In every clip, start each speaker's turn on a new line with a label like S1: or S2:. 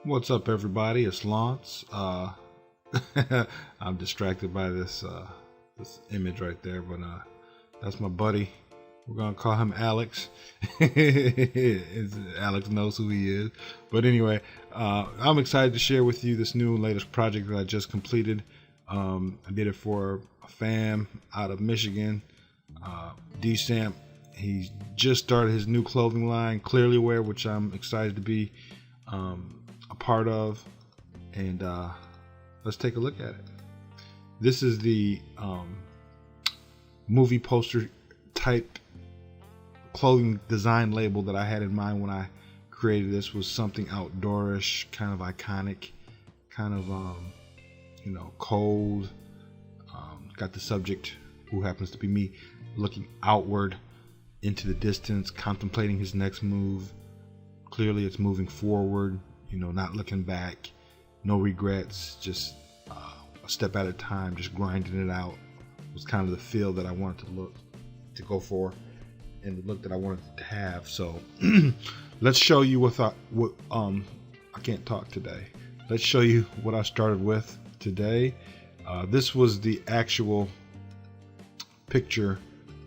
S1: What's up, everybody? It's Lance. I'm distracted by this image right there, but that's my buddy. We're gonna call him Alex. Alex knows who he is. But anyway, I'm excited to share with you this new latest project that I just completed. I did it for a fam out of Michigan, D-Stamp. He's just started his new clothing line, Clearly Wear, which I'm excited to be a part of, and let's take a look at it. This is the movie poster type clothing design label that I had in mind when I created this. Was something outdoorish, kind of iconic, kind of cold. Got the subject, who happens to be me, looking outward into the distance, contemplating his next move. Clearly it's moving forward, not looking back, no regrets, just a step at a time, just grinding it out. Was kind of the feel that I wanted to go for, and the look that I wanted to have. So let's show you what I can't talk today. Let's show you what I started with today. This was the actual picture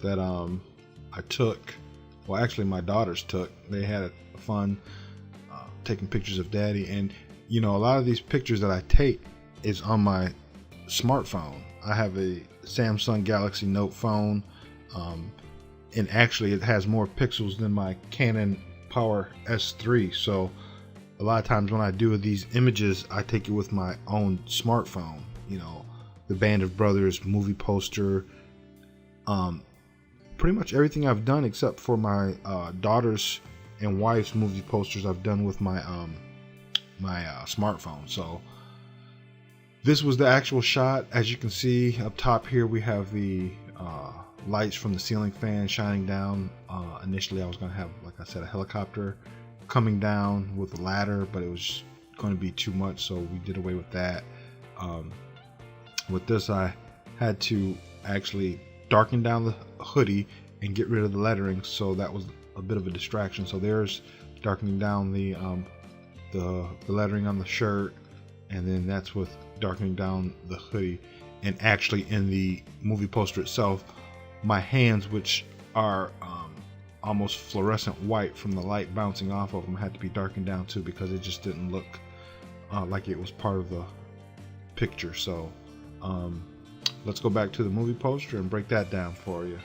S1: that I took. Well, actually my daughters took. They had a fun taking pictures of daddy, and a lot of these pictures that I take is on my smartphone. I have a Samsung Galaxy Note phone, and actually it has more pixels than my Canon Power S3. So a lot of times when I do these images, I take it with my own smartphone. The Band of Brothers movie poster, pretty much everything I've done except for my daughters and wife's movie posters I've done with my smartphone. So this was the actual shot. As you can see up top here, we have the lights from the ceiling fan shining down. Initially I was going to have, like I said, a helicopter coming down with a ladder, but it was going to be too much, so we did away with that. With this, I had to actually darken down the hoodie and get rid of the lettering, so that was a bit of a distraction. So there's darkening down the lettering on the shirt, and then that's with darkening down the hoodie. And actually in the movie poster itself, my hands, which are almost fluorescent white from the light bouncing off of them, had to be darkened down too, because it just didn't look like it was part of the picture. So let's go back to the movie poster and break that down for you.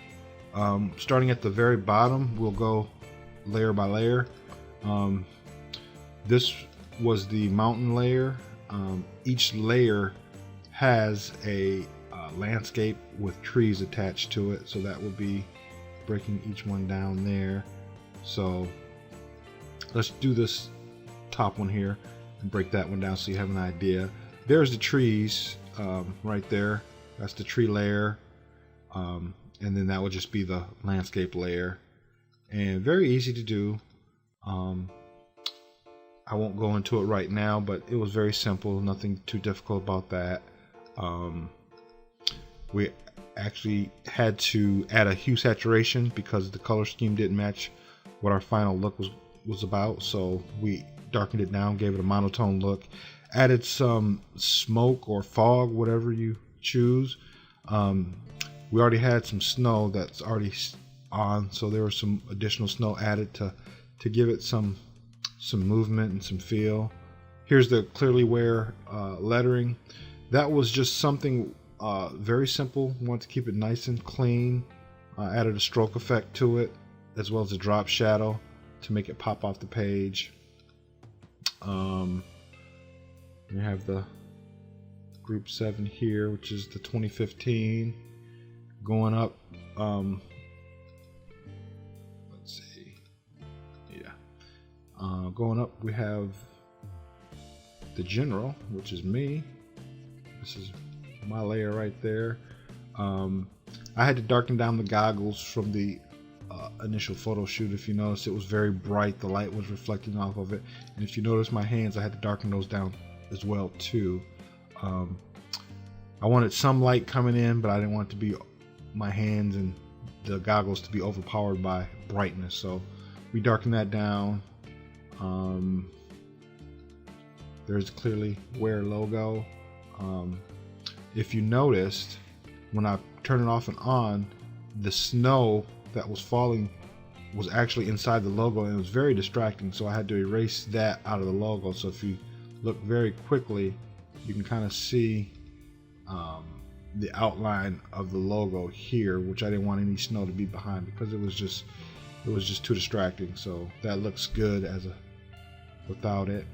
S1: Starting at the very bottom, we'll go layer by layer. This was the mountain layer. Each layer has a landscape with trees attached to it, so that will be breaking each one down there. So let's do this top one here and break that one down so you have an idea. There's the trees right there. That's the tree layer, and then that would just be the landscape layer, and very easy to do. I won't go into it right now, but it was very simple, nothing too difficult about that. We actually had to add a hue saturation because the color scheme didn't match what our final look was about, so we darkened it down, gave it a monotone look, added some smoke or fog, whatever you choose. We already had some snow that's already on, so there was some additional snow added to give it some movement and some feel. Here's the Clearly Wear lettering. That was just something very simple. Wanted to keep it nice and clean. Added a stroke effect to it, as well as a drop shadow to make it pop off the page. We have the Group 7 here, which is the 2015. Going up, let's see, yeah. Going up, we have the General, which is me. This is my layer right there. I had to darken down the goggles from the initial photo shoot. If you notice, it was very bright. The light was reflecting off of it. And if you notice my hands, I had to darken those down as well too. I wanted some light coming in, but I didn't want it to be my hands and the goggles to be overpowered by brightness. So we darkened that down. there's clearly Wear logo. If you noticed, when I turn it off and on, the snow that was falling was actually inside the logo, and it was very distracting, so I had to erase that out of the logo. So if you look very quickly, you can kind of see the outline of the logo here, which I didn't want any snow to be behind because it was just too distracting. So that looks good as a without it.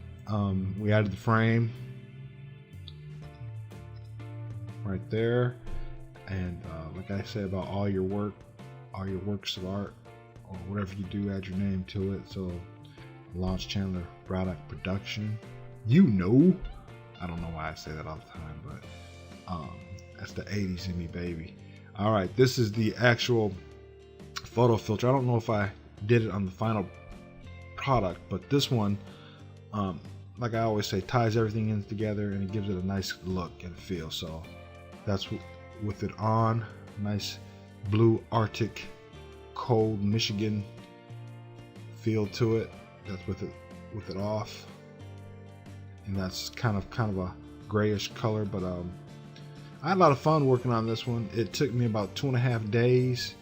S1: We added the frame right there, and like I said about all your works of art or whatever you do, add your name to it. So Launch Chandler Braddock Production, I don't know why I say that all the time, but that's the 80s in me, baby. All right, this is the actual photo filter. I don't know if I did it on the final product, but this one, like I always say, ties everything in together, and it gives it a nice look and feel. So that's with it on. Nice blue Arctic cold Michigan feel to it. That's with it off, and that's kind of a grayish color. But I had a lot of fun working on this one. It took me about 2.5 days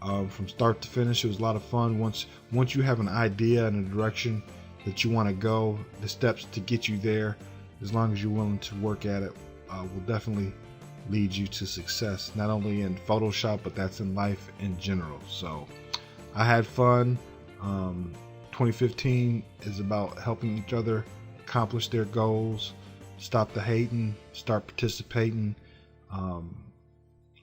S1: from start to finish. It was a lot of fun. Once you have an idea and a direction that you want to go, the steps to get you there, as long as you're willing to work at it, will definitely lead you to success, not only in Photoshop, but that's in life in general. So I had fun. 2015 is about helping each other accomplish their goals. Stop the hating, start participating.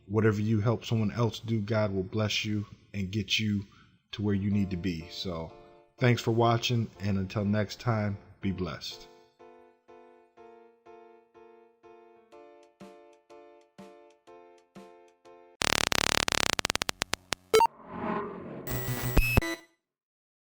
S1: Whatever you help someone else do, God will bless you and get you to where you need to be. So thanks for watching, and until next time, be blessed.